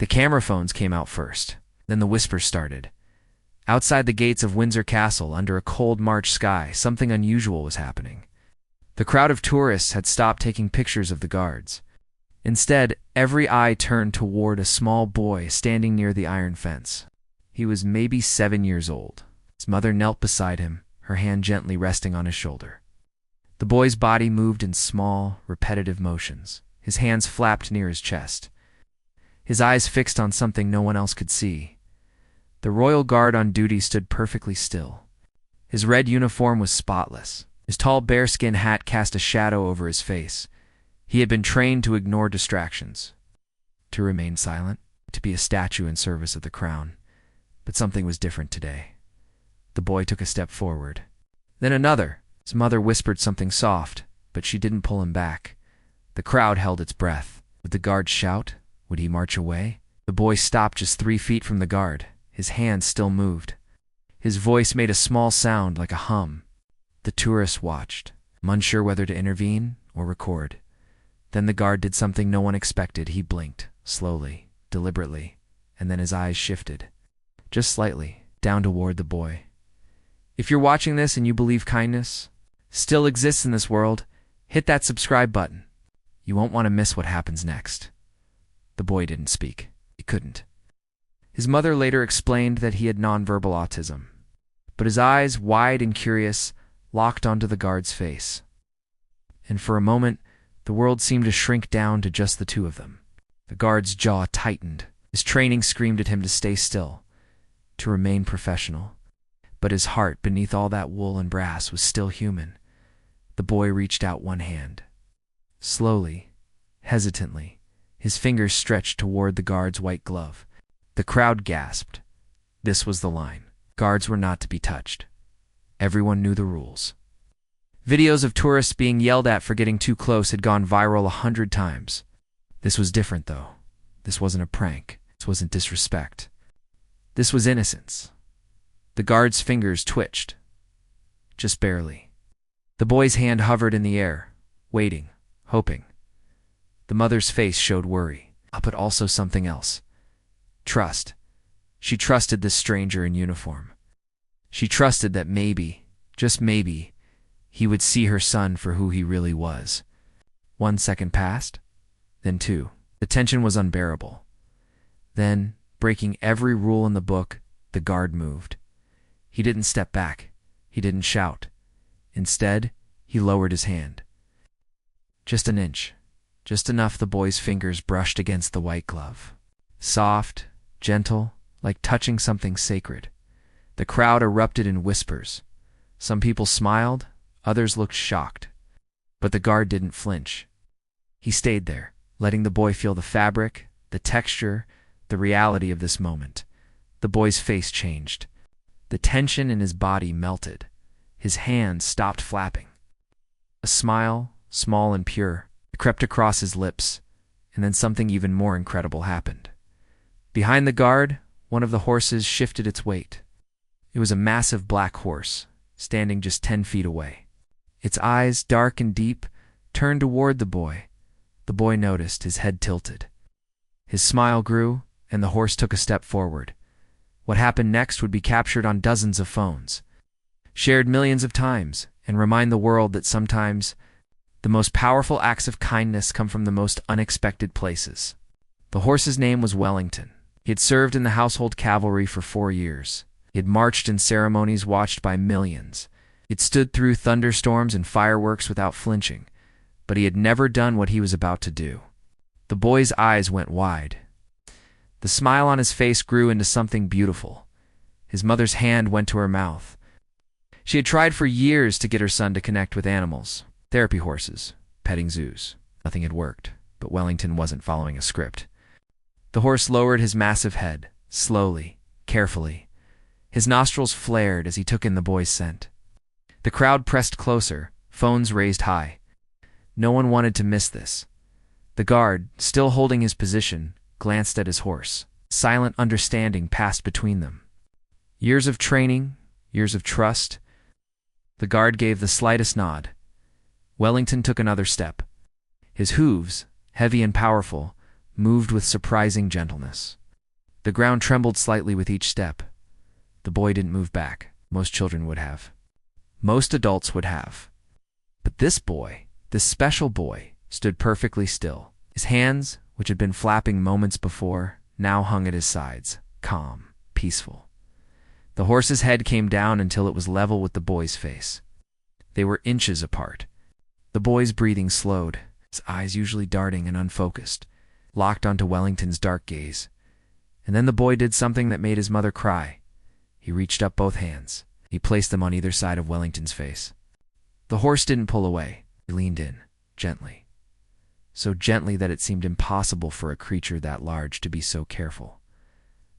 The camera phones came out first. Then the whispers started. Outside the gates of Windsor Castle, under a cold March sky, something unusual was happening. The crowd of tourists had stopped taking pictures of the guards. Instead, every eye turned toward a small boy standing near the iron fence. He was maybe 7 years old. His mother knelt beside him, her hand gently resting on his shoulder. The boy's body moved in small, repetitive motions. His hands flapped near his chest. His eyes fixed on something no one else could see. The royal guard on duty stood perfectly still. His red uniform was spotless. His tall bearskin hat cast a shadow over his face. He had been trained to ignore distractions, to remain silent, to be a statue in service of the crown. But something was different today. The boy took a step forward. Then another. His mother whispered something soft, but she didn't pull him back. The crowd held its breath. Would the guard shout? Would he march away? The boy stopped just 3 feet from the guard. His hands still moved. His voice made a small sound like a hum. The tourists watched, unsure whether to intervene or record. Then the guard did something no one expected. He blinked, slowly, deliberately, and then his eyes shifted, just slightly, down toward the boy. If you're watching this and you believe kindness still exists in this world, hit that subscribe button. You won't want to miss what happens next. The boy didn't speak. He couldn't. His mother later explained that he had nonverbal autism, but his eyes, wide and curious, locked onto the guard's face. And for a moment, the world seemed to shrink down to just the two of them. The guard's jaw tightened. His training screamed at him to stay still, to remain professional. But his heart, beneath all that wool and brass, was still human. The boy reached out one hand. Slowly, hesitantly, his fingers stretched toward the guard's white glove. The crowd gasped. This was the line. Guards were not to be touched. Everyone knew the rules. Videos of tourists being yelled at for getting too close had gone viral 100 times. This was different, though. This wasn't a prank. This wasn't disrespect. This was innocence. The guard's fingers twitched. Just barely. The boy's hand hovered in the air, waiting, hoping. The mother's face showed worry, but also something else. Trust. She trusted this stranger in uniform. She trusted that maybe, just maybe, he would see her son for who he really was. 1 second passed, then 2. The tension was unbearable. Then, breaking every rule in the book, the guard moved. He didn't step back. He didn't shout. Instead, he lowered his hand. Just an inch. Just enough the boy's fingers brushed against the white glove. Soft, gentle, like touching something sacred. The crowd erupted in whispers. Some people smiled, others looked shocked. But the guard didn't flinch. He stayed there, letting the boy feel the fabric, the texture, the reality of this moment. The boy's face changed. The tension in his body melted. His hands stopped flapping. A smile, small and pure, crept across his lips, and then something even more incredible happened. Behind the guard, one of the horses shifted its weight. It was a massive black horse, standing just 10 feet away. Its eyes, dark and deep, turned toward the boy. The boy noticed, his head tilted. His smile grew, and the horse took a step forward. What happened next would be captured on dozens of phones, shared millions of times, and remind the world that sometimes the most powerful acts of kindness come from the most unexpected places. The horse's name was Wellington. He had served in the household cavalry for 4 years. He had marched in ceremonies watched by millions. He had stood through thunderstorms and fireworks without flinching, but he had never done what he was about to do. The boy's eyes went wide. The smile on his face grew into something beautiful. His mother's hand went to her mouth. She had tried for years to get her son to connect with animals, therapy horses, petting zoos. Nothing had worked, but Wellington wasn't following a script. The horse lowered his massive head, slowly, carefully. His nostrils flared as he took in the boy's scent. The crowd pressed closer, phones raised high. No one wanted to miss this. The guard, still holding his position, glanced at his horse. Silent understanding passed between them. Years of training, years of trust. The guard gave the slightest nod. Wellington took another step. His hooves, heavy and powerful, moved with surprising gentleness. The ground trembled slightly with each step. The boy didn't move back. Most children would have. Most adults would have. But this boy, this special boy, stood perfectly still. His hands, which had been flapping moments before, now hung at his sides, calm, peaceful. The horse's head came down until it was level with the boy's face. They were inches apart. The boy's breathing slowed, his eyes usually darting and unfocused, locked onto Wellington's dark gaze. And then the boy did something that made his mother cry. He reached up both hands. He placed them on either side of Wellington's face. The horse didn't pull away. He leaned in, gently. So gently that it seemed impossible for a creature that large to be so careful.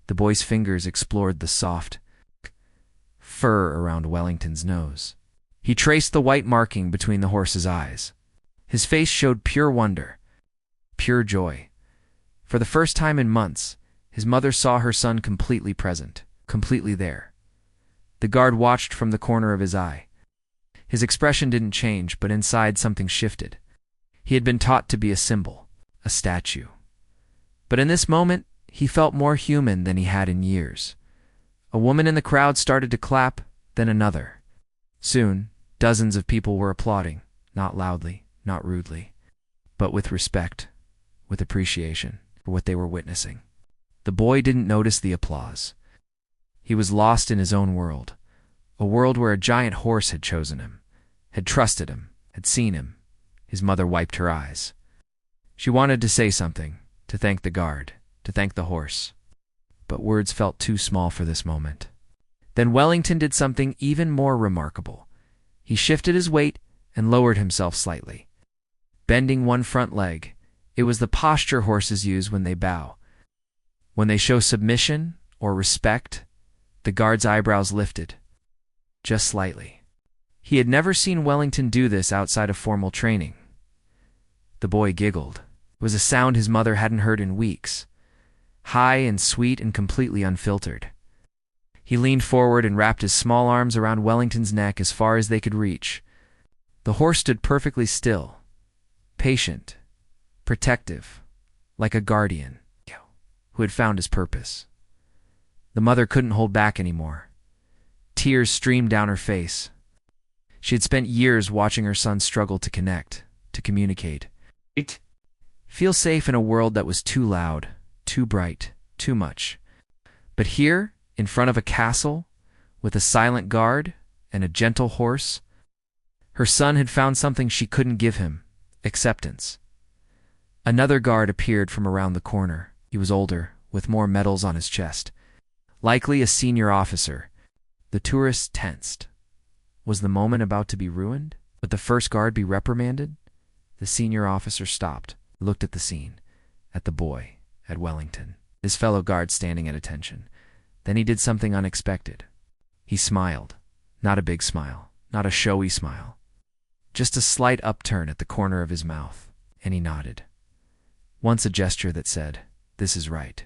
The boy's fingers explored the soft fur around Wellington's nose. He traced the white marking between the horse's eyes. His face showed pure wonder, pure joy. For the first time in months, his mother saw her son completely present, completely there. The guard watched from the corner of his eye. His expression didn't change, but inside something shifted. He had been taught to be a symbol, a statue. But in this moment, he felt more human than he had in years. A woman in the crowd started to clap, then another. Soon, dozens of people were applauding, not loudly, not rudely, but with respect, with appreciation for what they were witnessing. The boy didn't notice the applause. He was lost in his own world, a world where a giant horse had chosen him, had trusted him, had seen him. His mother wiped her eyes. She wanted to say something, to thank the guard, to thank the horse. But words felt too small for this moment. Then Wellington did something even more remarkable. He shifted his weight and lowered himself slightly, bending one front leg. It was the posture horses use when they bow. When they show submission or respect, the guard's eyebrows lifted, just slightly. He had never seen Wellington do this outside of formal training. The boy giggled. It was a sound his mother hadn't heard in weeks, high and sweet and completely unfiltered. He leaned forward and wrapped his small arms around Wellington's neck as far as they could reach. The horse stood perfectly still, patient, protective, like a guardian who had found his purpose. The mother couldn't hold back anymore. Tears streamed down her face. She had spent years watching her son struggle to connect, to communicate. Feel safe in a world that was too loud, too bright, too much. But here, in front of a castle, with a silent guard and a gentle horse, her son had found something she couldn't give him: acceptance. Another guard appeared from around the corner. He was older, with more medals on his chest. Likely a senior officer. The tourists tensed. Was the moment about to be ruined? Would the first guard be reprimanded? The senior officer stopped, looked at the scene, at the boy, at Wellington, his fellow guard standing at attention. Then he did something unexpected. He smiled. Not a big smile, not a showy smile. Just a slight upturn at the corner of his mouth, and he nodded. Once a gesture that said, "This is right.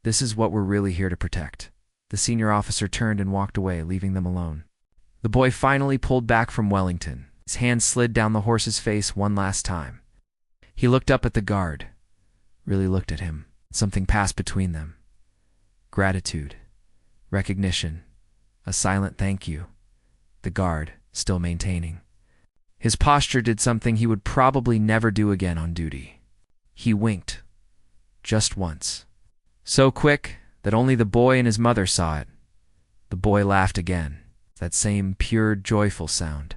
This is what we're really here to protect." The senior officer turned and walked away, leaving them alone. The boy finally pulled back from Wellington. His hand slid down the horse's face one last time. He looked up at the guard, really looked at him. Something passed between them. Gratitude, recognition, a silent thank you. The guard, still maintaining. His posture did something he would probably never do again on duty. He winked. Just once. So quick that only the boy and his mother saw it. The boy laughed again, that same pure, joyful sound.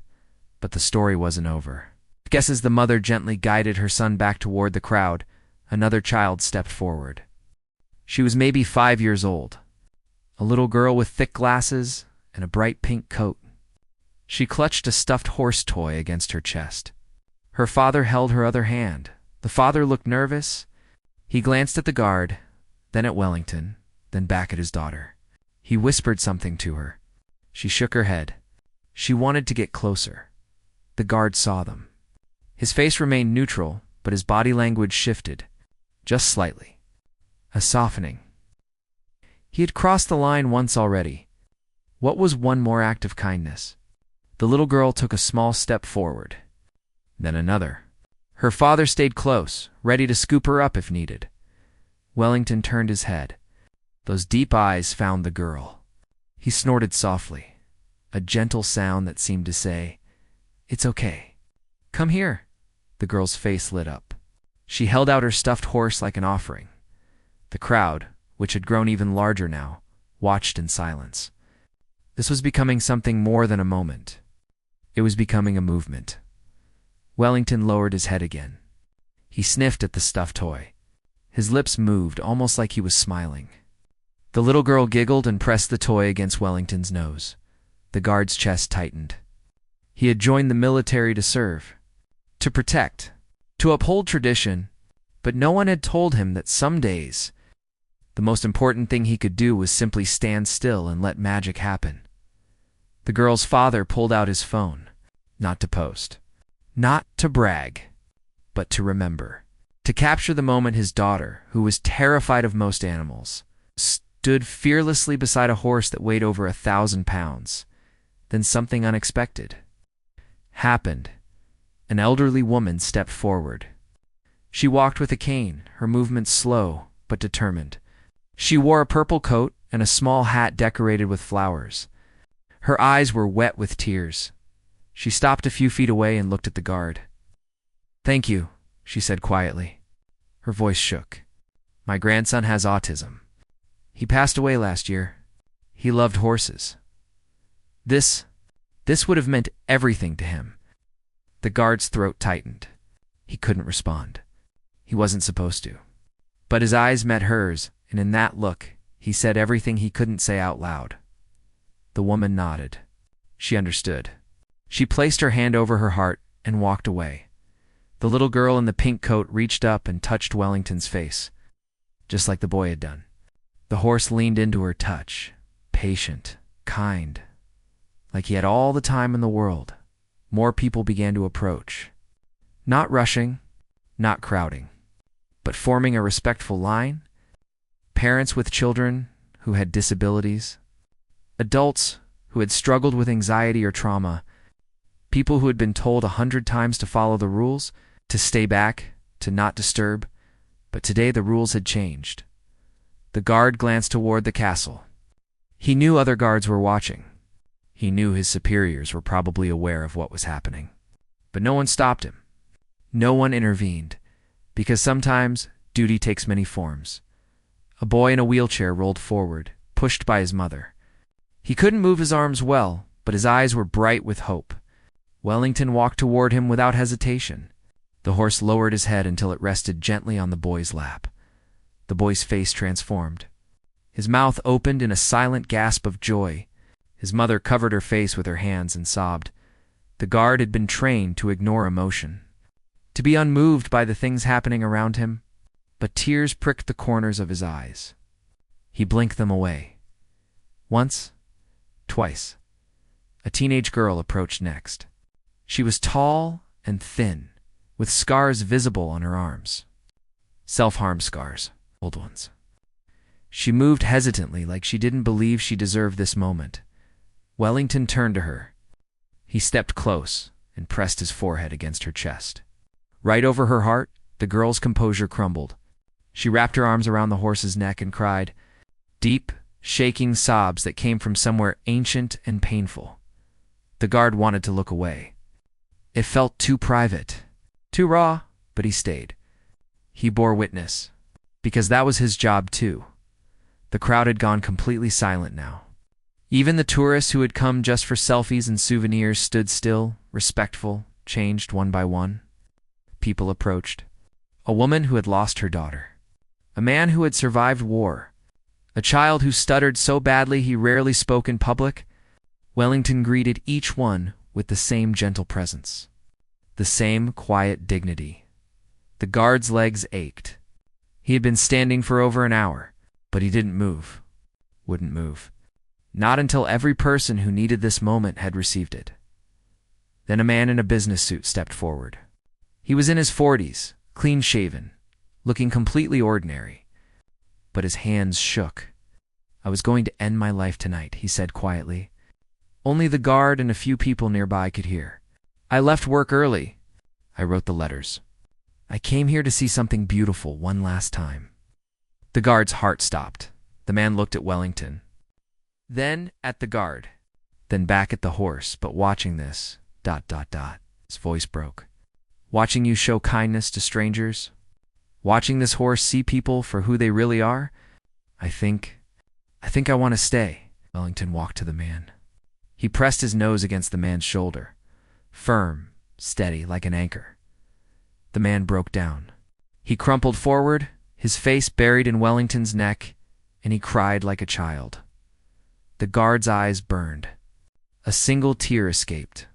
But the story wasn't over. I guess as the mother gently guided her son back toward the crowd, another child stepped forward. She was maybe 5 years old. A little girl with thick glasses and a bright pink coat. She clutched a stuffed horse toy against her chest. Her father held her other hand. The father looked nervous. He glanced at the guard, then at Wellington, then back at his daughter. He whispered something to her. She shook her head. She wanted to get closer. The guard saw them. His face remained neutral, but his body language shifted, just slightly. A softening. He had crossed the line once already. What was one more act of kindness? The little girl took a small step forward, then another. Her father stayed close, ready to scoop her up if needed. Wellington turned his head. Those deep eyes found the girl. He snorted softly, a gentle sound that seemed to say, "It's okay. Come here." The girl's face lit up. She held out her stuffed horse like an offering. The crowd, which had grown even larger now, watched in silence. This was becoming something more than a moment. It was becoming a movement. Wellington lowered his head again. He sniffed at the stuffed toy. His lips moved, almost like he was smiling. The little girl giggled and pressed the toy against Wellington's nose. The guard's chest tightened. He had joined the military to serve, to protect, to uphold tradition, but no one had told him that some days the most important thing he could do was simply stand still and let magic happen. The girl's father pulled out his phone, not to post, not to brag, but to remember, to capture the moment his daughter, who was terrified of most animals, stood fearlessly beside a horse that weighed over 1,000 pounds. Then something unexpected happened. An elderly woman stepped forward. She walked with a cane, her movements slow but determined. She wore a purple coat and a small hat decorated with flowers. Her eyes were wet with tears. She stopped a few feet away and looked at the guard. "Thank you," she said quietly. Her voice shook. "My grandson has autism. He passed away last year. He loved horses. This would have meant everything to him." The guard's throat tightened. He couldn't respond. He wasn't supposed to. But his eyes met hers, and in that look, he said everything he couldn't say out loud. The woman nodded. She understood. She placed her hand over her heart and walked away. The little girl in the pink coat reached up and touched Wellington's face, just like the boy had done. The horse leaned into her touch, patient, kind, like he had all the time in the world. More people began to approach. Not rushing, not crowding, but forming a respectful line. Parents with children who had disabilities, adults who had struggled with anxiety or trauma, people who had been told 100 times to follow the rules, to stay back, to not disturb, but today the rules had changed. The guard glanced toward the castle. He knew other guards were watching. He knew his superiors were probably aware of what was happening. But no one stopped him. No one intervened, because sometimes duty takes many forms. A boy in a wheelchair rolled forward, pushed by his mother. He couldn't move his arms well, but his eyes were bright with hope. Wellington walked toward him without hesitation. The horse lowered his head until it rested gently on the boy's lap. The boy's face transformed. His mouth opened in a silent gasp of joy. His mother covered her face with her hands and sobbed. The guard had been trained to ignore emotion, to be unmoved by the things happening around him, but tears pricked the corners of his eyes. He blinked them away. Once, twice. A teenage girl approached next. She was tall and thin, with scars visible on her arms. Self-harm scars, old ones. She moved hesitantly, like she didn't believe she deserved this moment. Wellington turned to her. He stepped close and pressed his forehead against her chest. Right over her heart, the girl's composure crumbled. She wrapped her arms around the horse's neck and cried, deep, shaking sobs that came from somewhere ancient and painful. The guard wanted to look away. It felt too private, too raw, but he stayed. He bore witness, because that was his job too. The crowd had gone completely silent now. Even the tourists who had come just for selfies and souvenirs stood still, respectful, changed one by one. People approached. A woman who had lost her daughter. A man who had survived war. A child who stuttered so badly he rarely spoke in public. Wellington greeted each one with the same gentle presence, the same quiet dignity. The guard's legs ached. He had been standing for over an hour, but he didn't move, wouldn't move. Not until every person who needed this moment had received it. Then a man in a business suit stepped forward. He was in his 40s, clean-shaven, looking completely ordinary. But his hands shook. "I was going to end my life tonight," he said quietly. Only the guard and a few people nearby could hear. "I left work early. I wrote the letters. I came here to see something beautiful one last time." The guard's heart stopped. The man looked at Wellington, then at the guard, then back at the horse. "But watching this, .. His voice broke. "Watching you show kindness to strangers, watching this horse see people for who they really are, I think I want to stay." Wellington walked to the man. He pressed his nose against the man's shoulder, firm, steady, like an anchor. The man broke down. He crumpled forward, his face buried in Wellington's neck, and he cried like a child. The guard's eyes burned. A single tear escaped.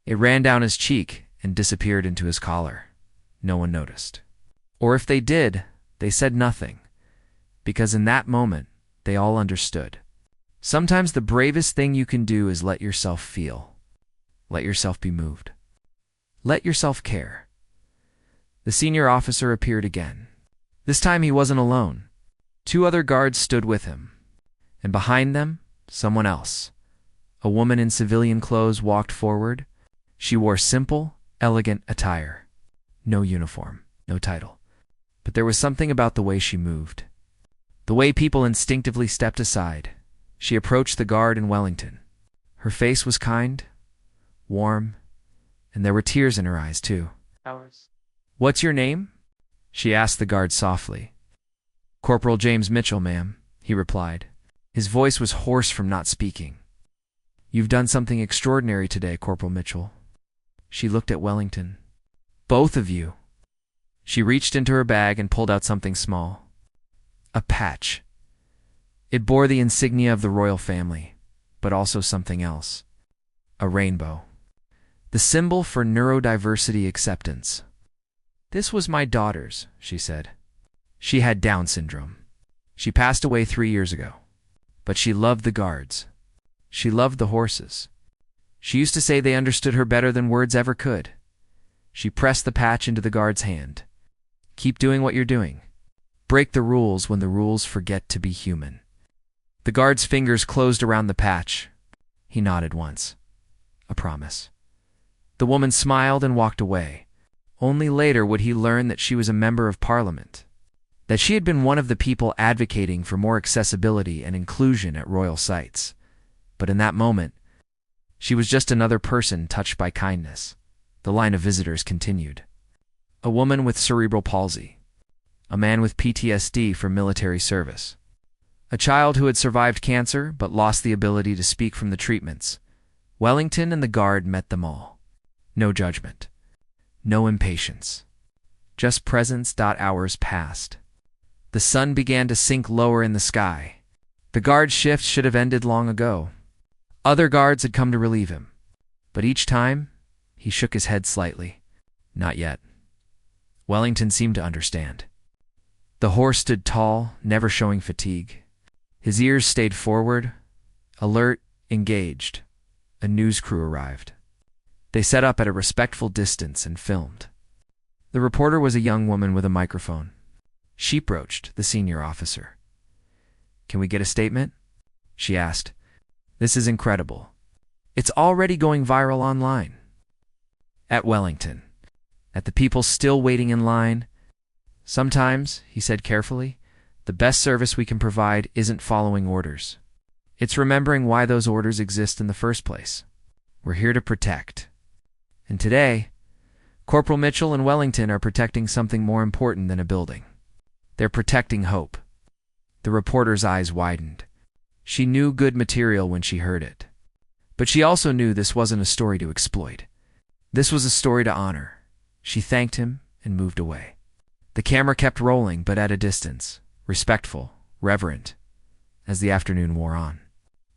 It ran down his cheek and disappeared into his collar. No one noticed. Or if they did, they said nothing, because in that moment, they all understood. Sometimes the bravest thing you can do is let yourself feel. Let yourself be moved. Let yourself care. The senior officer appeared again. This time he wasn't alone. 2 other guards stood with him. And behind them, someone else. A woman in civilian clothes walked forward. She wore simple, elegant attire. No uniform, no title. But there was something about the way she moved. The way people instinctively stepped aside. She approached the guard in Wellington. Her face was kind, warm, and there were tears in her eyes, too. "What's your name?" she asked the guard softly. "Corporal James Mitchell, ma'am," he replied. His voice was hoarse from not speaking. "You've done something extraordinary today, Corporal Mitchell." She looked at Wellington. "Both of you." She reached into her bag and pulled out something small. A patch. It bore the insignia of the royal family, but also something else. A rainbow. The symbol for neurodiversity acceptance. "This was my daughter's," she said. "She had Down syndrome. She passed away 3 years ago. But she loved the guards. She loved the horses. She used to say they understood her better than words ever could." She pressed the patch into the guard's hand. "Keep doing what you're doing. Break the rules when the rules forget to be human." The guard's fingers closed around the patch. He nodded once. A promise. The woman smiled and walked away. Only later would he learn that she was a member of Parliament, that she had been one of the people advocating for more accessibility and inclusion at royal sites. But in that moment, she was just another person touched by kindness. The line of visitors continued. A woman with cerebral palsy. A man with PTSD from military service. A child who had survived cancer but lost the ability to speak from the treatments. Wellington and the guard met them all. No judgment. No impatience. Just presence. Hours passed. The sun began to sink lower in the sky. The guard's shift should have ended long ago. Other guards had come to relieve him. But each time, he shook his head slightly. Not yet. Wellington seemed to understand. The horse stood tall, never showing fatigue. His ears stayed forward, alert, engaged. A news crew arrived. They set up at a respectful distance and filmed. The reporter was a young woman with a microphone. She approached the senior officer. "Can we get a statement?" she asked. "This is incredible. It's already going viral online." At Wellington. At the people still waiting in line. "Sometimes," he said carefully, "the best service we can provide isn't following orders. It's remembering why those orders exist in the first place. We're here to protect. And today, Corporal Mitchell and Wellington are protecting something more important than a building. They're protecting hope." The reporter's eyes widened. She knew good material when she heard it. But she also knew this wasn't a story to exploit. This was a story to honor. She thanked him and moved away. The camera kept rolling, but at a distance, respectful, reverent. As the afternoon wore on,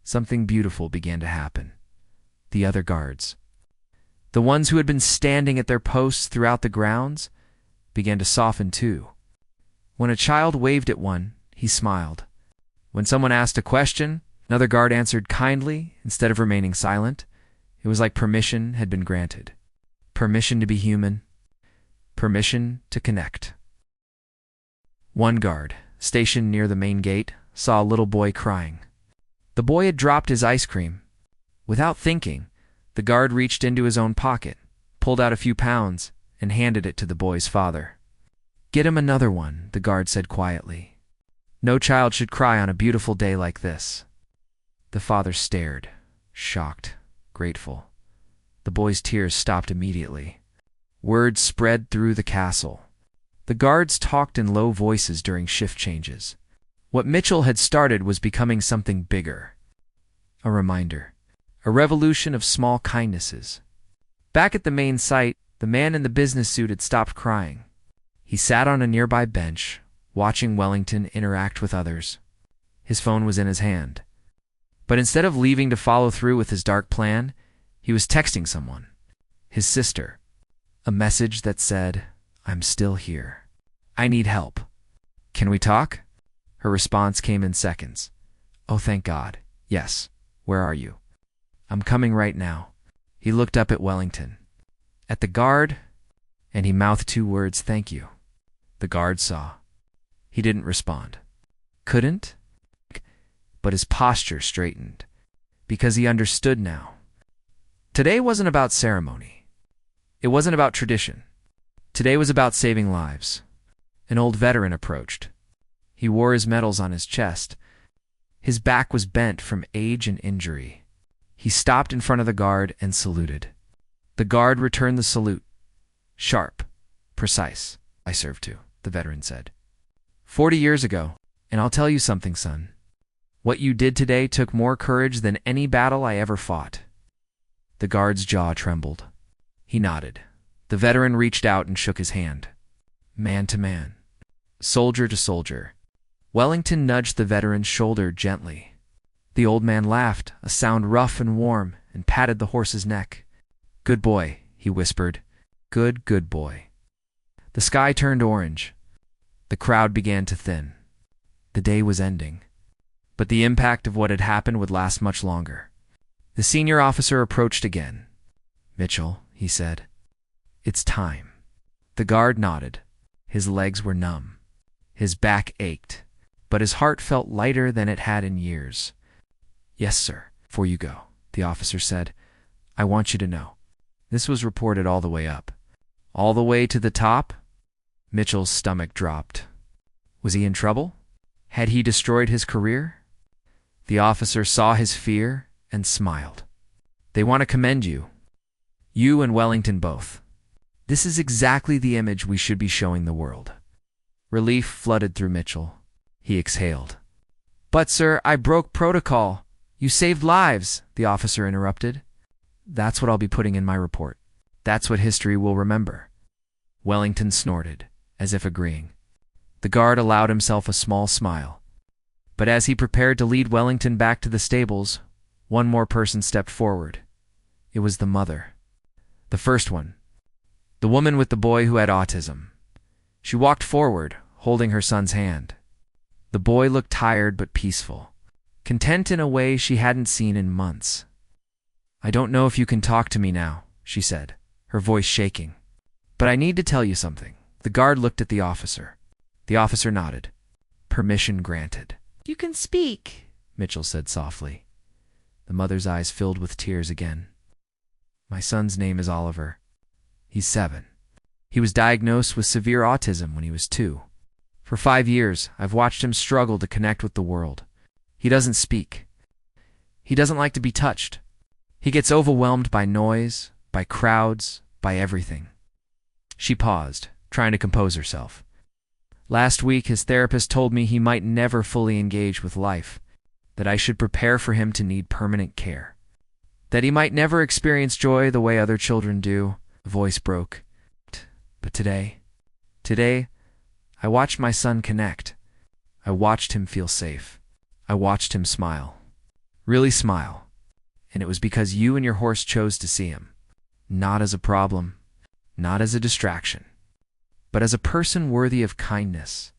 something beautiful began to happen. The other guards, the ones who had been standing at their posts throughout the grounds, began to soften too. When a child waved at one, he smiled. When someone asked a question, another guard answered kindly instead of remaining silent. It was like permission had been granted. Permission to be human. Permission to connect. One guard, stationed near the main gate, saw a little boy crying. The boy had dropped his ice cream. Without thinking, the guard reached into his own pocket, pulled out a few pounds, and handed it to the boy's father. Get him another one, the guard said quietly. No child should cry on a beautiful day like this. The father stared, shocked, grateful. The boy's tears stopped immediately. Word spread through the castle. The guards talked in low voices during shift changes. What Mitchell had started was becoming something bigger. A reminder. A revolution of small kindnesses. Back at the main site, the man in the business suit had stopped crying. He sat on a nearby bench, watching Wellington interact with others. His phone was in his hand. But instead of leaving to follow through with his dark plan, he was texting someone. His sister. A message that said, "I'm still here. I need help. Can we talk?" Her response came in seconds. "Oh, thank God. Yes. Where are you?" "I'm coming right now." He looked up at Wellington. At the guard, and he mouthed two words, "Thank you." The guard saw. He didn't respond. Couldn't? But his posture straightened, because he understood now. Today wasn't about ceremony. It wasn't about tradition. Today was about saving lives. An old veteran approached. He wore his medals on his chest. His back was bent from age and injury. He stopped in front of the guard and saluted. The guard returned the salute. Sharp, precise. "I served too," the veteran said. 40 years ago, and I'll tell you something, son. What you did today took more courage than any battle I ever fought." The guard's jaw trembled. He nodded. The veteran reached out and shook his hand. Man to man. Soldier to soldier. Wellington nudged the veteran's shoulder gently. The old man laughed, a sound rough and warm, and patted the horse's neck. "Good boy," he whispered. Good boy." The sky turned orange. The crowd began to thin. The day was ending. But the impact of what had happened would last much longer. The senior officer approached again. "Mitchell," he said, "it's time." The guard nodded. His legs were numb. His back ached, but his heart felt lighter than it had in years. "Yes, sir. Before you go," the officer said, "I want you to know." This was reported all the way up. All the way to the top? Mitchell's stomach dropped. Was he in trouble? Had he destroyed his career? The officer saw his fear and smiled. "They want to commend you. You and Wellington both. This is exactly the image we should be showing the world." Relief flooded through Mitchell. He exhaled. "But, sir, I broke protocol. You saved lives," the officer interrupted. "That's what I'll be putting in my report. That's what history will remember." Wellington snorted, as if agreeing. The guard allowed himself a small smile. But as he prepared to lead Wellington back to the stables, one more person stepped forward. It was the mother. The first one. The woman with the boy who had autism. She walked forward, holding her son's hand. The boy looked tired but peaceful, content in a way she hadn't seen in months. "I don't know if you can talk to me now," she said, her voice shaking. "But I need to tell you something." The guard looked at the officer. The officer nodded. Permission granted. "You can speak," Mitchell said softly. The mother's eyes filled with tears again. "My son's name is Oliver. He's 7. He was diagnosed with severe autism when he was 2. For 5 years, I've watched him struggle to connect with the world. He doesn't speak. He doesn't like to be touched. He gets overwhelmed by noise, by crowds, by everything." She paused, trying to compose herself. "Last week, his therapist told me he might never fully engage with life, that I should prepare for him to need permanent care, that he might never experience joy the way other children do." The voice broke. "But today, I watched my son connect. I watched him feel safe. I watched him smile. Really smile. And it was because you and your horse chose to see him. Not as a problem, not as a distraction, but as a person worthy of kindness."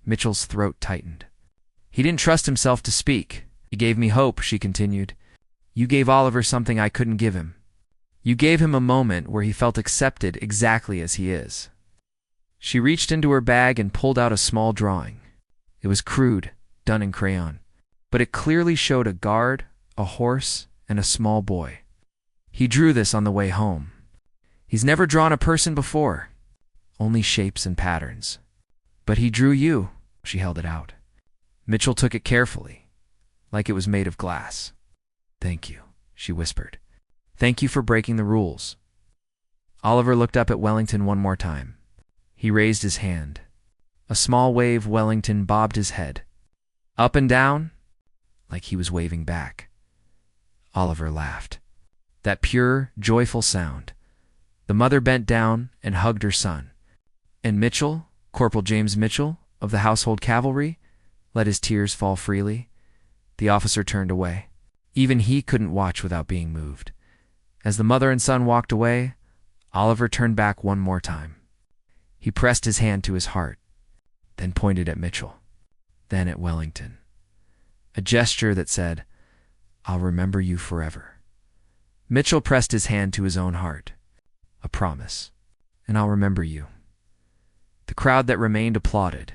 Mitchell's throat tightened. "He didn't trust himself to speak. He gave me hope," she continued. "You gave Oliver something I couldn't give him. You gave him a moment where he felt accepted exactly as he is." She reached into her bag and pulled out a small drawing. It was crude, done in crayon, but it clearly showed a guard, a horse, and a small boy. He drew this on the way home. He's never drawn a person before, only shapes and patterns. But he drew you. She held it out. Mitchell took it carefully, like it was made of glass. Thank you, she whispered. Thank you for breaking the rules. Oliver looked up at Wellington one more time. He raised his hand. A small wave. Wellington bobbed his head. Up and down, like he was waving back. Oliver laughed. That pure, joyful sound. The mother bent down and hugged her son. And Mitchell, Corporal James Mitchell, of the Household Cavalry, let his tears fall freely. The officer turned away. Even he couldn't watch without being moved. As the mother and son walked away, Oliver turned back one more time. He pressed his hand to his heart, then pointed at Mitchell, then at Wellington. A gesture that said, I'll remember you forever. Mitchell pressed his hand to his own heart. A promise, and I'll remember you. The crowd that remained applauded,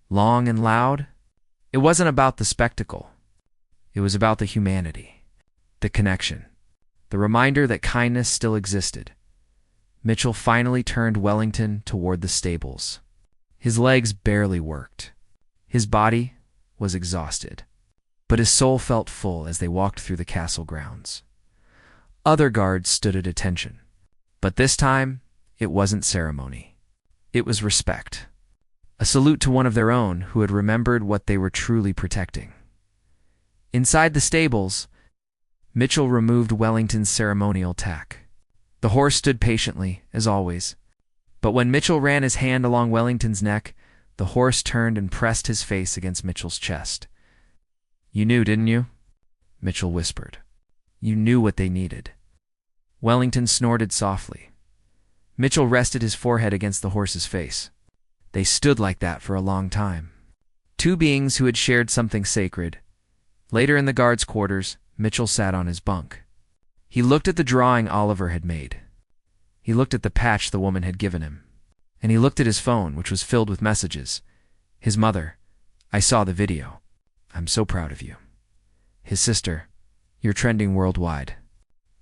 long and loud. It wasn't about the spectacle. It was about the humanity, the connection, the reminder that kindness still existed. Mitchell finally turned Wellington toward the stables. His legs barely worked. His body was exhausted, but his soul felt full as they walked through the castle grounds. Other guards stood at attention, but this time it wasn't ceremony. It was respect. A salute to one of their own who had remembered what they were truly protecting. Inside the stables, Mitchell removed Wellington's ceremonial tack. The horse stood patiently, as always. But when Mitchell ran his hand along Wellington's neck, the horse turned and pressed his face against Mitchell's chest. You knew, didn't you? Mitchell whispered. You knew what they needed. Wellington snorted softly. Mitchell rested his forehead against the horse's face. They stood like that for a long time. Two beings who had shared something sacred. Later in the guards' quarters, Mitchell sat on his bunk. He looked at the drawing Oliver had made. He looked at the patch the woman had given him. And he looked at his phone, which was filled with messages. His mother, I saw the video. I'm so proud of you. His sister, you're trending worldwide.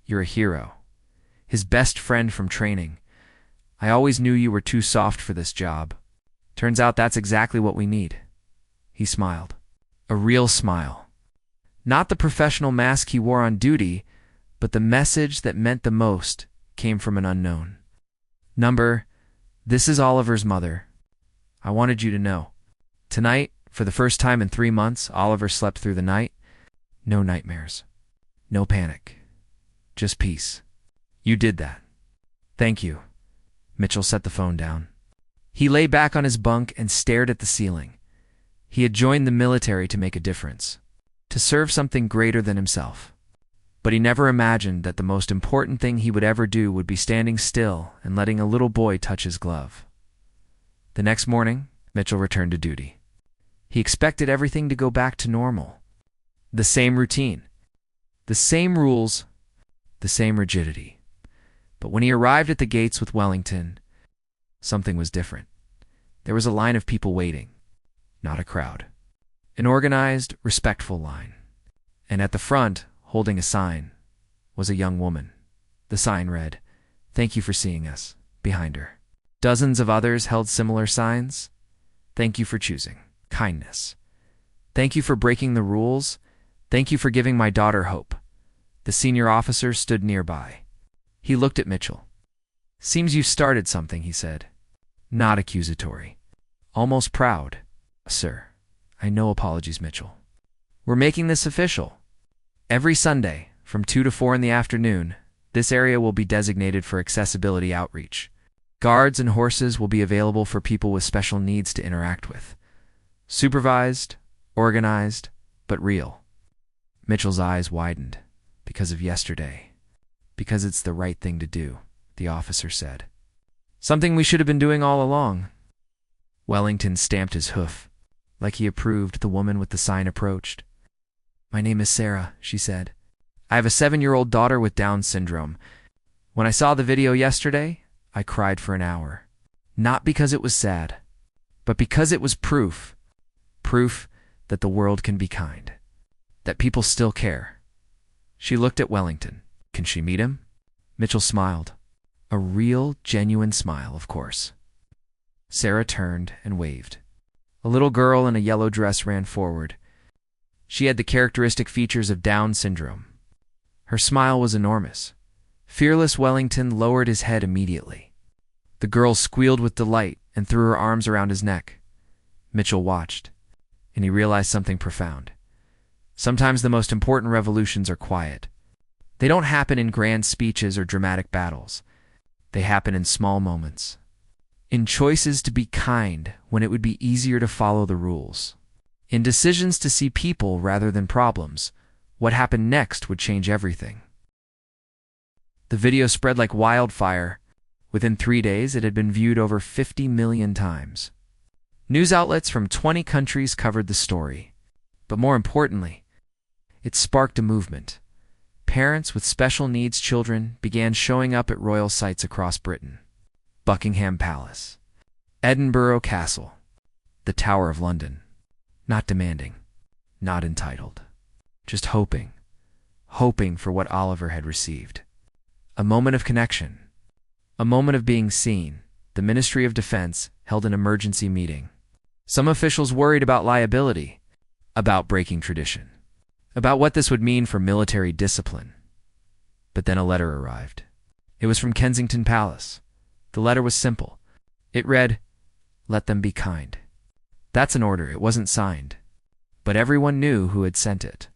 You're a hero. His best friend from training. I always knew you were too soft for this job. Turns out that's exactly what we need. He smiled. A real smile. Not the professional mask he wore on duty, but the message that meant the most came from an unknown. Number, this is Oliver's mother. I wanted you to know. Tonight, for the first time in 3 months, Oliver slept through the night. No nightmares. No panic. Just peace. You did that. Thank you. Mitchell set the phone down. He lay back on his bunk and stared at the ceiling. He had joined the military to make a difference, to serve something greater than himself. But he never imagined that the most important thing he would ever do would be standing still and letting a little boy touch his glove. The next morning, Mitchell returned to duty. He expected everything to go back to normal. The same routine, the same rules, the same rigidity. But when he arrived at the gates with Wellington, something was different. There was a line of people waiting, not a crowd. An organized, respectful line. And at the front, holding a sign, was a young woman. The sign read, "Thank you for seeing us," behind her. Dozens of others held similar signs. "Thank you for choosing kindness. Thank you for breaking the rules. Thank you for giving my daughter hope." The senior officer stood nearby. He looked at Mitchell. "Seems you started something," he said. Not accusatory. Almost proud. "Sir, I know apologies, Mitchell. We're making this official. Every Sunday, from 2 to 4 in the afternoon, this area will be designated for accessibility outreach. Guards and horses will be available for people with special needs to interact with. Supervised, organized, but real." Mitchell's eyes widened. "Because of yesterday. Because it's the right thing to do," the officer said. "Something we should have been doing all along." Wellington stamped his hoof. Like he approved, the woman with the sign approached. "My name is Sarah," she said. "I have a 7-year-old daughter with Down syndrome. When I saw the video yesterday, I cried for an hour. Not because it was sad, but because it was proof. Proof that the world can be kind. That people still care." She looked at Wellington. "Can she meet him?" Mitchell smiled. A real, genuine smile, of course. Sarah turned and waved. A little girl in a yellow dress ran forward. She had the characteristic features of Down syndrome. Her smile was enormous. Fearless Wellington lowered his head immediately. The girl squealed with delight and threw her arms around his neck. Mitchell watched, and he realized something profound. Sometimes the most important revolutions are quiet. They don't happen in grand speeches or dramatic battles. They happen in small moments. In choices to be kind when it would be easier to follow the rules. In decisions to see people rather than problems. What happened next would change everything. The video spread like wildfire. Within 3 days, it had been viewed over 50 million times. News outlets from 20 countries covered the story. But more importantly, it sparked a movement. Parents with special needs children began showing up at royal sites across Britain. Buckingham Palace, Edinburgh Castle, the Tower of London. Not demanding, not entitled, just hoping for what Oliver had received. A moment of connection, a moment of being seen. The Ministry of Defense held an emergency meeting. Some officials worried about liability, about breaking tradition, about what this would mean for military discipline. But then a letter arrived. It was from Kensington Palace. The letter was simple. It read, "Let them be kind." That's an order. It wasn't signed. But everyone knew who had sent it.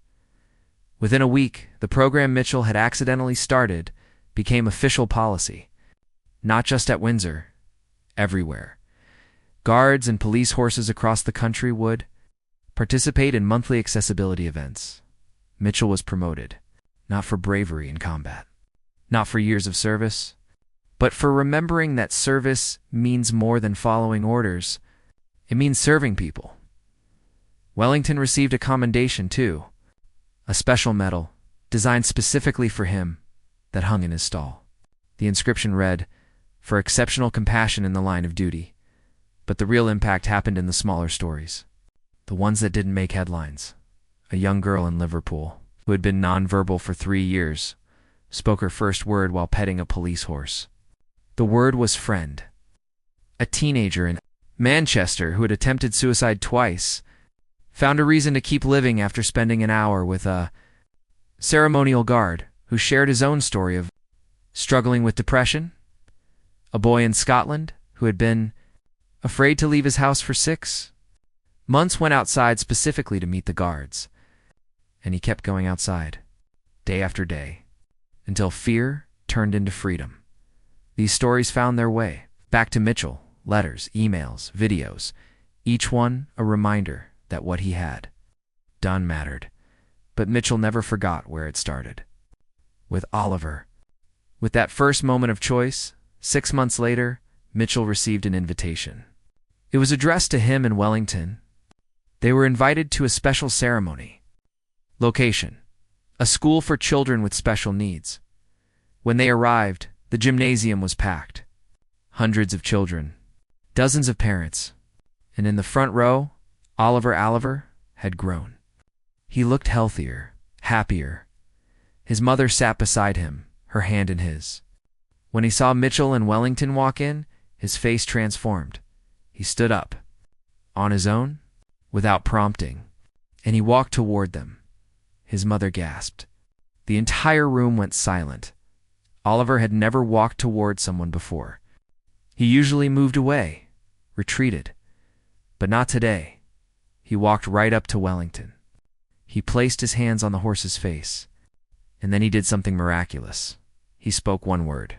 Within a week, the program Mitchell had accidentally started became official policy. Not just at Windsor, everywhere. Guards and police horses across the country would participate in monthly accessibility events. Mitchell was promoted, not for bravery in combat, not for years of service, but for remembering that service means more than following orders. It means serving people. Wellington received a commendation, too, a special medal designed specifically for him that hung in his stall. The inscription read, "For exceptional compassion in the line of duty." But the real impact happened in the smaller stories, the ones that didn't make headlines. A young girl in Liverpool, who had been nonverbal for 3 years, spoke her first word while petting a police horse. The word was friend. A teenager in Manchester who had attempted suicide twice found a reason to keep living after spending an hour with a ceremonial guard who shared his own story of struggling with depression. A boy in Scotland who had been afraid to leave his house for 6 months went outside specifically to meet the guards. And he kept going outside, day after day, until fear turned into freedom. These stories found their way back to Mitchell, letters, emails, videos, each one a reminder that what he had done mattered. But Mitchell never forgot where it started. With Oliver. With that first moment of choice, 6 months later, Mitchell received an invitation. It was addressed to him and Wellington. They were invited to a special ceremony. Location: a school for children with special needs. When they arrived, the gymnasium was packed. Hundreds of children, dozens of parents, and in the front row, Oliver had grown. He looked healthier, happier. His mother sat beside him, her hand in his. When he saw Mitchell and Wellington walk in, his face transformed. He stood up, on his own, without prompting, and he walked toward them. His mother gasped. The entire room went silent. Oliver had never walked toward someone before. He usually moved away, retreated. But not today. He walked right up to Wellington. He placed his hands on the horse's face, and then he did something miraculous. He spoke one word,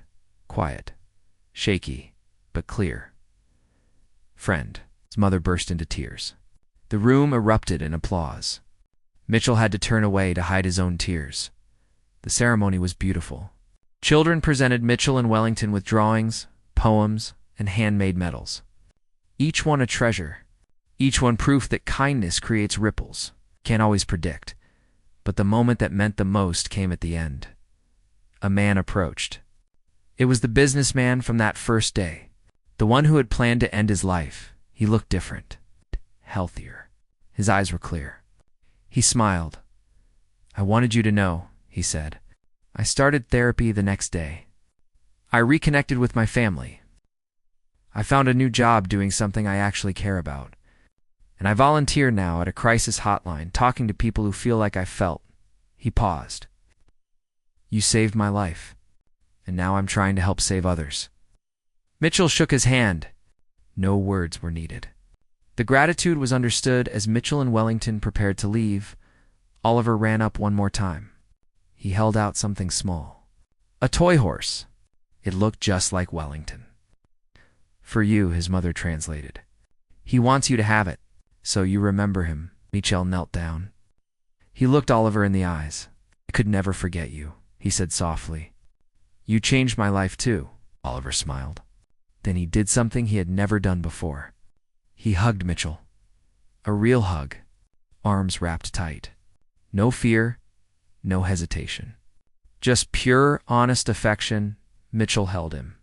quiet, shaky, but clear. "Friend." His mother burst into tears. The room erupted in applause. Mitchell had to turn away to hide his own tears. The ceremony was beautiful. Children presented Mitchell and Wellington with drawings, poems, and handmade medals. Each one a treasure. Each one proof that kindness creates ripples. Can't always predict. But the moment that meant the most came at the end. A man approached. It was the businessman from that first day. The one who had planned to end his life. He looked different. Healthier. His eyes were clear. He smiled. "I wanted you to know," he said. "I started therapy the next day. I reconnected with my family. I found a new job doing something I actually care about. And I volunteer now at a crisis hotline, talking to people who feel like I felt. He paused. You saved my life, and now I'm trying to help save others. Mitchell shook his hand. No words were needed. The gratitude was understood. As Mitchell and Wellington prepared to leave, Oliver ran up one more time. He held out something small. A toy horse. It looked just like Wellington. For you, his mother translated. He wants you to have it, so you remember him. Mitchell knelt down. He looked Oliver in the eyes. I could never forget you, he said softly. You changed my life too, Oliver smiled. Then he did something he had never done before. He hugged Mitchell. A real hug. Arms wrapped tight. No fear, no hesitation. Just pure, honest affection. Mitchell held him.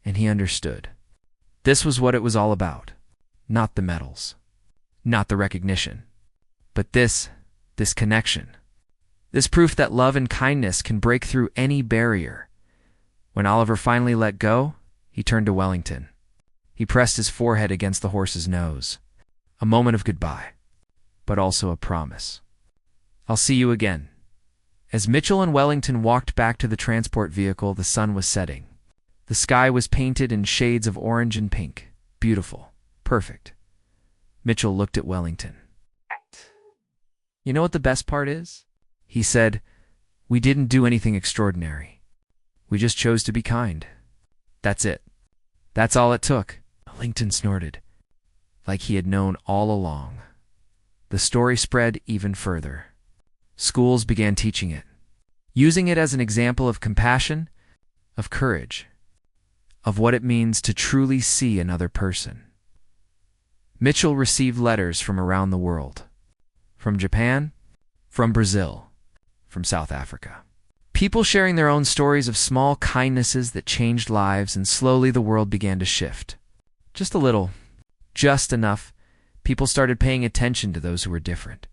And he understood. This was what it was all about. Not the medals. Not the recognition. But this connection. This proof that love and kindness can break through any barrier. When Oliver finally let go, he turned to Wellington. He pressed his forehead against the horse's nose. A moment of goodbye, but also a promise. I'll see you again. As Mitchell and Wellington walked back to the transport vehicle, the sun was setting. The sky was painted in shades of orange and pink. Beautiful. Perfect. Mitchell looked at Wellington. You know what the best part is? He said, we didn't do anything extraordinary. We just chose to be kind. That's it. That's all it took. Wellington snorted, like he had known all along. The story spread even further. Schools began teaching it, using it as an example of compassion, of courage, of what it means to truly see another person. Mitchell received letters from around the world. From Japan, from Brazil, from South Africa. People sharing their own stories of small kindnesses that changed lives, and slowly the world began to shift. Just a little, just enough, people started paying attention to those who were different.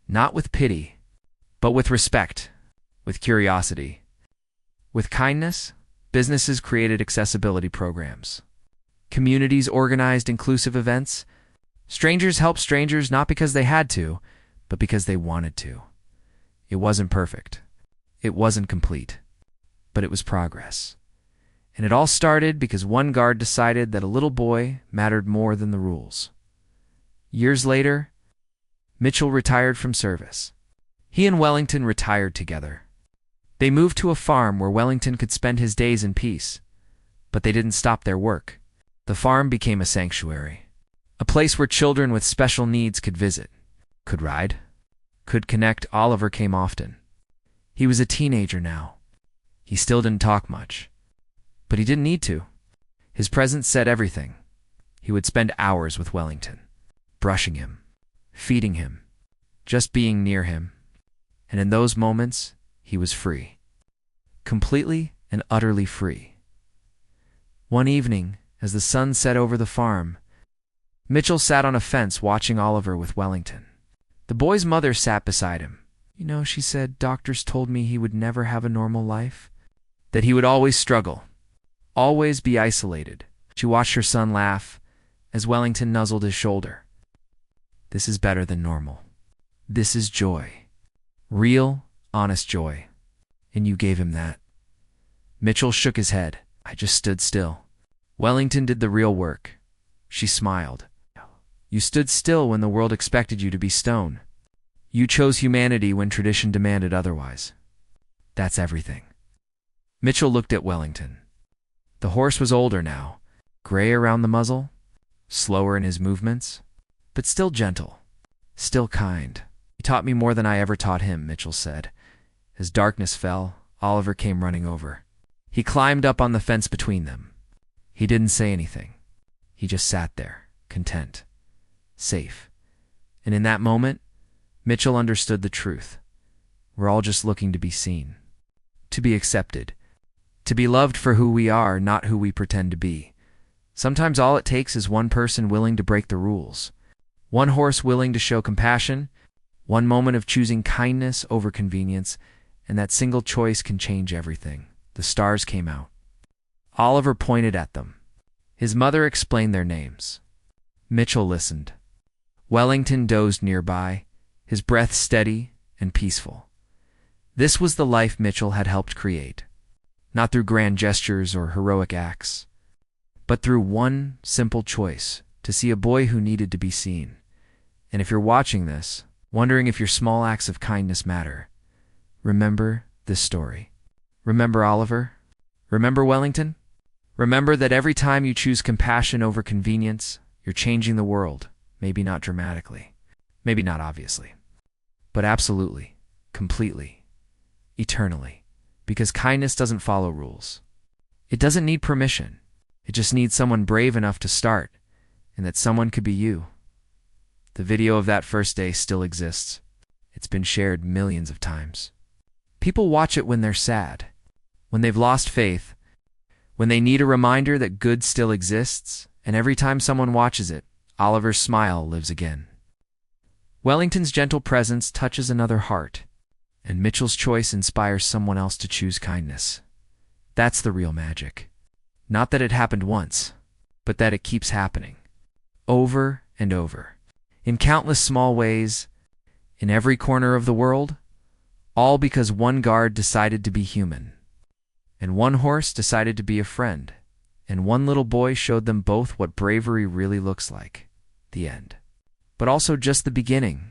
Not with pity, but with respect, with curiosity. With kindness, businesses created accessibility programs. Communities organized inclusive events. Strangers helped strangers not because they had to, but because they wanted to. It wasn't perfect. It wasn't complete. But it was progress. And it all started because one guard decided that a little boy mattered more than the rules. Years later, Mitchell retired from service. He and Wellington retired together. They moved to a farm where Wellington could spend his days in peace. But they didn't stop their work. The farm became a sanctuary. A place where children with special needs could visit, could ride, could connect. Oliver came often. He was a teenager now. He still didn't talk much. But he didn't need to. His presence said everything. He would spend hours with Wellington, brushing him, feeding him, just being near him. And in those moments, he was free. Completely and utterly free. One evening, as the sun set over the farm, Mitchell sat on a fence watching Oliver with Wellington. The boy's mother sat beside him. You know, she said, doctors told me he would never have a normal life, that he would always struggle, always be isolated. She watched her son laugh as Wellington nuzzled his shoulder. This is better than normal. This is joy. Real, honest joy. And you gave him that. Mitchell shook his head. I just stood still. Wellington did the real work. She smiled. You stood still when the world expected you to be stone. You chose humanity when tradition demanded otherwise. That's everything. Mitchell looked at Wellington. The horse was older now, gray around the muzzle, slower in his movements, but still gentle, still kind. He taught me more than I ever taught him, Mitchell said. As darkness fell, Oliver came running over. He climbed up on the fence between them. He didn't say anything. He just sat there, content, safe. And in that moment, Mitchell understood the truth. We're all just looking to be seen, to be accepted, to be loved for who we are, not who we pretend to be. Sometimes all it takes is one person willing to break the rules, one horse willing to show compassion, one moment of choosing kindness over convenience, and that single choice can change everything. The stars came out. Oliver pointed at them. His mother explained their names. Mitchell listened. Wellington dozed nearby, his breath steady and peaceful. This was the life Mitchell had helped create, not through grand gestures or heroic acts, but through one simple choice to see a boy who needed to be seen. And if you're watching this, wondering if your small acts of kindness matter, remember this story. Remember Oliver? Remember Wellington? Remember that every time you choose compassion over convenience, you're changing the world. Maybe not dramatically, maybe not obviously, but absolutely, completely, eternally. Because kindness doesn't follow rules. It doesn't need permission. It just needs someone brave enough to start, and that someone could be you. The video of that first day still exists. It's been shared millions of times. People watch it when they're sad, when they've lost faith, when they need a reminder that good still exists, and every time someone watches it, Oliver's smile lives again. Wellington's gentle presence touches another heart, and Mitchell's choice inspires someone else to choose kindness. That's the real magic. Not that it happened once, but that it keeps happening. Over and over. In countless small ways, in every corner of the world, all because one guard decided to be human, and one horse decided to be a friend, and one little boy showed them both what bravery really looks like. The end. But also just the beginning.